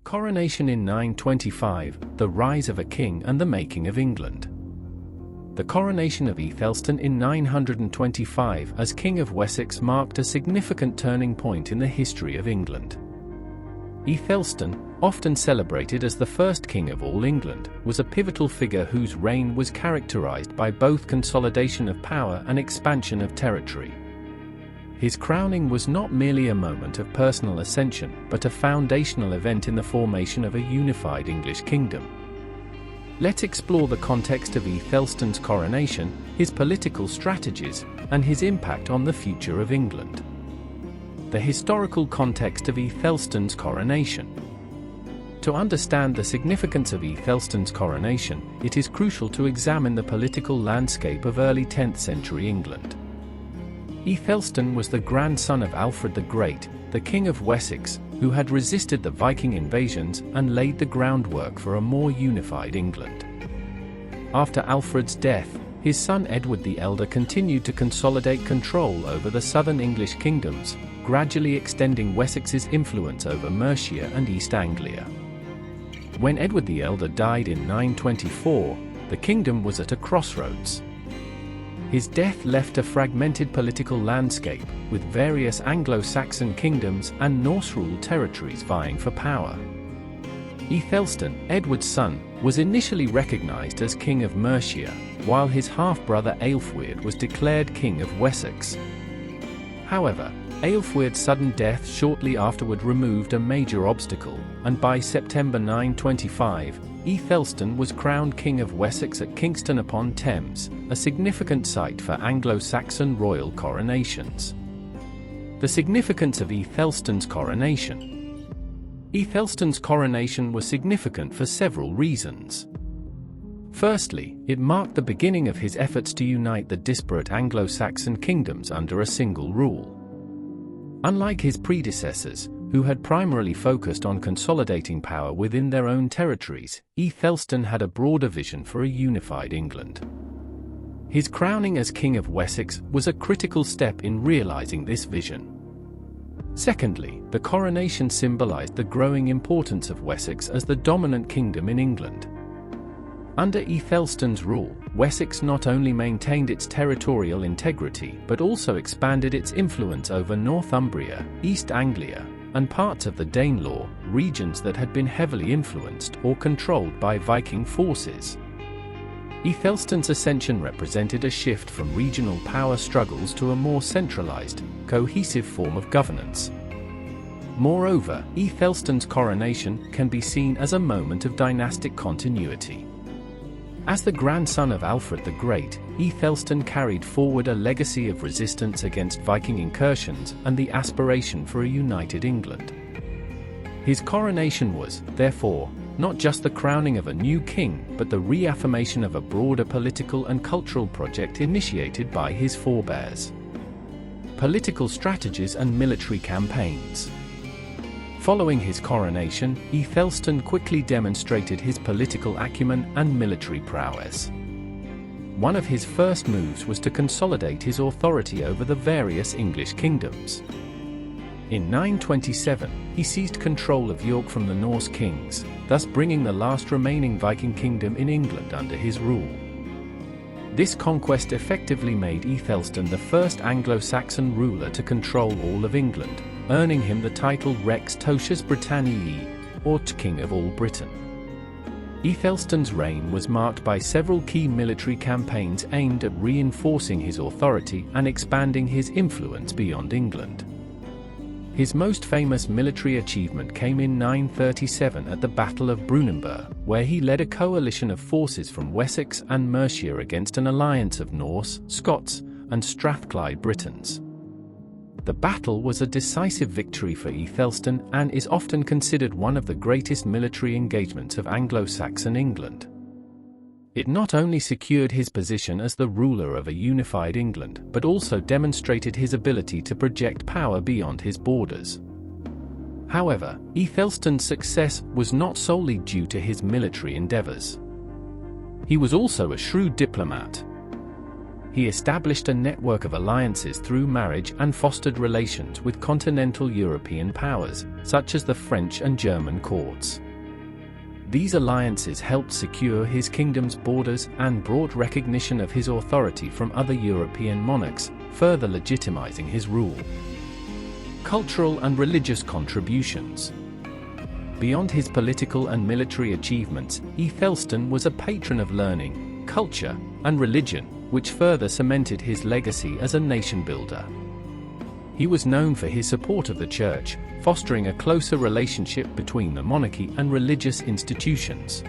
Coronation in 925, the rise of a king and the making of England. The coronation of Æthelstan in 925 as King of Wessex marked a significant turning point in the history of England. Æthelstan, often celebrated as the first king of all England, was a pivotal figure whose reign was characterized by both consolidation of power and expansion of territory. His crowning was not merely a moment of personal ascension, but a foundational event in the formation of a unified English kingdom. Let's explore the context of Æthelstan's coronation, his political strategies, and his impact on the future of England. The historical context of Æthelstan's coronation. To understand the significance of Æthelstan's coronation, it is crucial to examine the political landscape of early 10th century England. Æthelstan was the grandson of Alfred the Great, the King of Wessex, who had resisted the Viking invasions and laid the groundwork for a more unified England. After Alfred's death, his son Edward the Elder continued to consolidate control over the southern English kingdoms, gradually extending Wessex's influence over Mercia and East Anglia. When Edward the Elder died in 924, the kingdom was at a crossroads. His death left a fragmented political landscape, with various Anglo-Saxon kingdoms and Norse-ruled territories vying for power. Æthelstan, Edward's son, was initially recognized as King of Mercia, while his half-brother Aelfweard was declared King of Wessex. However, Aelfweard's sudden death shortly afterward removed a major obstacle, and by September 925, Æthelstan was crowned King of Wessex at Kingston upon Thames, a significant site for Anglo-Saxon royal coronations. The significance of Æthelstan's coronation. Æthelstan's coronation was significant for several reasons. Firstly, it marked the beginning of his efforts to unite the disparate Anglo-Saxon kingdoms under a single rule. Unlike his predecessors, who had primarily focused on consolidating power within their own territories, Æthelstan had a broader vision for a unified England. His crowning as King of Wessex was a critical step in realizing this vision. Secondly, the coronation symbolized the growing importance of Wessex as the dominant kingdom in England. Under Æthelstan's rule, Wessex not only maintained its territorial integrity but also expanded its influence over Northumbria, East Anglia, and parts of the Danelaw, regions that had been heavily influenced or controlled by Viking forces. Æthelstan's ascension represented a shift from regional power struggles to a more centralized, cohesive form of governance. Moreover, Æthelstan's coronation can be seen as a moment of dynastic continuity. As the grandson of Alfred the Great, Æthelstan carried forward a legacy of resistance against Viking incursions and the aspiration for a united England. His coronation was, therefore, not just the crowning of a new king, but the reaffirmation of a broader political and cultural project initiated by his forebears. Political strategies and military campaigns. Following his coronation, Æthelstan quickly demonstrated his political acumen and military prowess. One of his first moves was to consolidate his authority over the various English kingdoms. In 927, he seized control of York from the Norse kings, thus bringing the last remaining Viking kingdom in England under his rule. This conquest effectively made Æthelstan the first Anglo-Saxon ruler to control all of England, earning him the title Rex Totius Britanniae, or King of all Britain. Æthelstan's reign was marked by several key military campaigns aimed at reinforcing his authority and expanding his influence beyond England. His most famous military achievement came in 937 at the Battle of Brunanburh, where he led a coalition of forces from Wessex and Mercia against an alliance of Norse, Scots, and Strathclyde Britons. The battle was a decisive victory for Æthelstan and is often considered one of the greatest military engagements of Anglo-Saxon England. It not only secured his position as the ruler of a unified England, but also demonstrated his ability to project power beyond his borders. However, Æthelstan's success was not solely due to his military endeavors. He was also a shrewd diplomat. He established a network of alliances through marriage and fostered relations with continental European powers, such as the French and German courts. These alliances helped secure his kingdom's borders and brought recognition of his authority from other European monarchs, further legitimizing his rule. Cultural and religious contributions. Beyond his political and military achievements, Æthelstan was a patron of learning, culture, and religion, which further cemented his legacy as a nation-builder. He was known for his support of the church, fostering a closer relationship between the monarchy and religious institutions.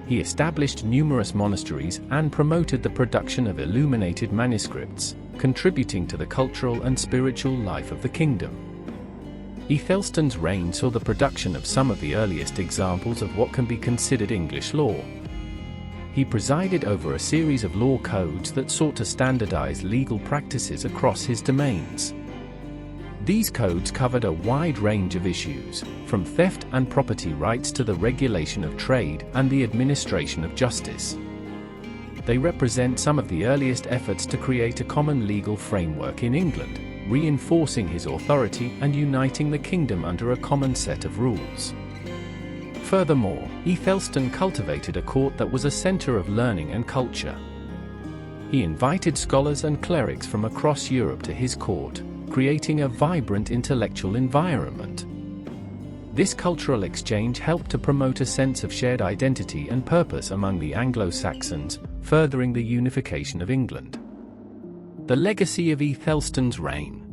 He established numerous monasteries and promoted the production of illuminated manuscripts, contributing to the cultural and spiritual life of the kingdom. Æthelstan's reign saw the production of some of the earliest examples of what can be considered English law. He presided over a series of law codes that sought to standardize legal practices across his domains. These codes covered a wide range of issues, from theft and property rights to the regulation of trade and the administration of justice. They represent some of the earliest efforts to create a common legal framework in England, reinforcing his authority and uniting the kingdom under a common set of rules. Furthermore, Æthelstan cultivated a court that was a center of learning and culture. He invited scholars and clerics from across Europe to his court, creating a vibrant intellectual environment. This cultural exchange helped to promote a sense of shared identity and purpose among the Anglo-Saxons, furthering the unification of England. The legacy of Æthelstan's reign.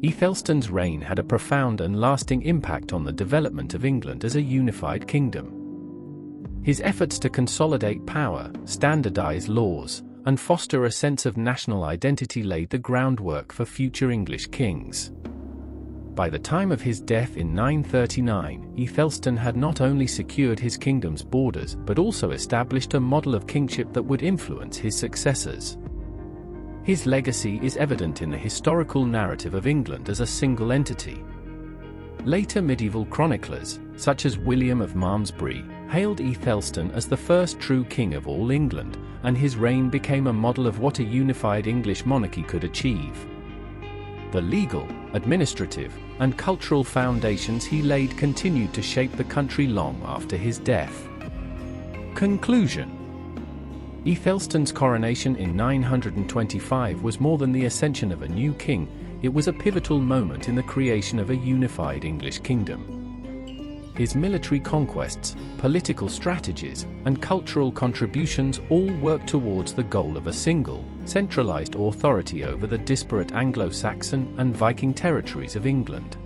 Æthelstan's reign had a profound and lasting impact on the development of England as a unified kingdom. His efforts to consolidate power, standardize laws, and foster a sense of national identity laid the groundwork for future English kings. By the time of his death in 939, Æthelstan had not only secured his kingdom's borders but also established a model of kingship that would influence his successors. His legacy is evident in the historical narrative of England as a single entity. Later medieval chroniclers, such as William of Malmesbury, hailed Æthelstan as the first true king of all England, and his reign became a model of what a unified English monarchy could achieve. The legal, administrative, and cultural foundations he laid continued to shape the country long after his death. Conclusion. Æthelstan's coronation in 925 was more than the ascension of a new king, it was a pivotal moment in the creation of a unified English kingdom. His military conquests, political strategies, and cultural contributions all worked towards the goal of a single, centralized authority over the disparate Anglo-Saxon and Viking territories of England.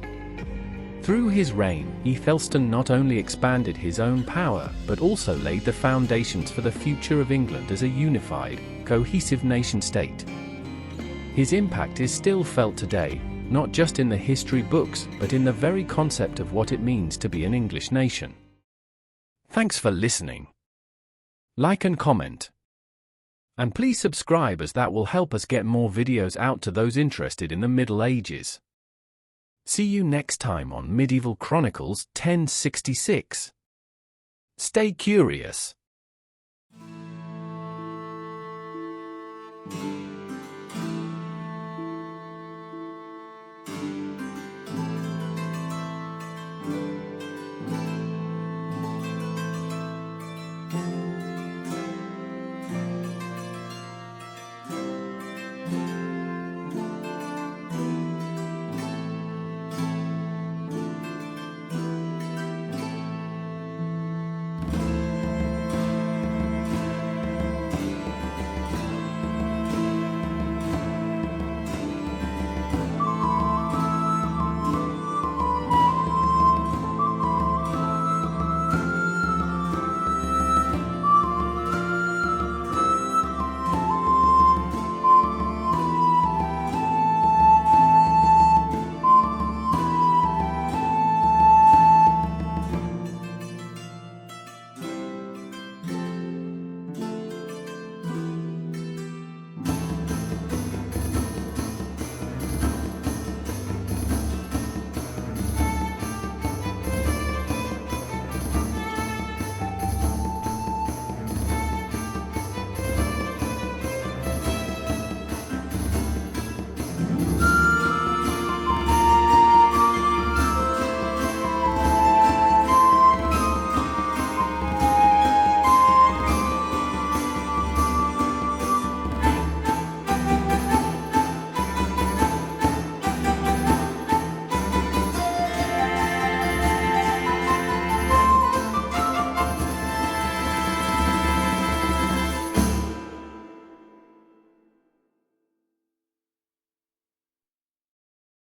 Through his reign, Æthelstan not only expanded his own power but also laid the foundations for the future of England as a unified, cohesive nation-state. His impact is still felt today, not just in the history books but in the very concept of what it means to be an English nation. Thanks for listening. Like and comment. And please subscribe, as that will help us get more videos out to those interested in the Middle Ages. See you next time on Medieval Chronicles 1066. Stay curious.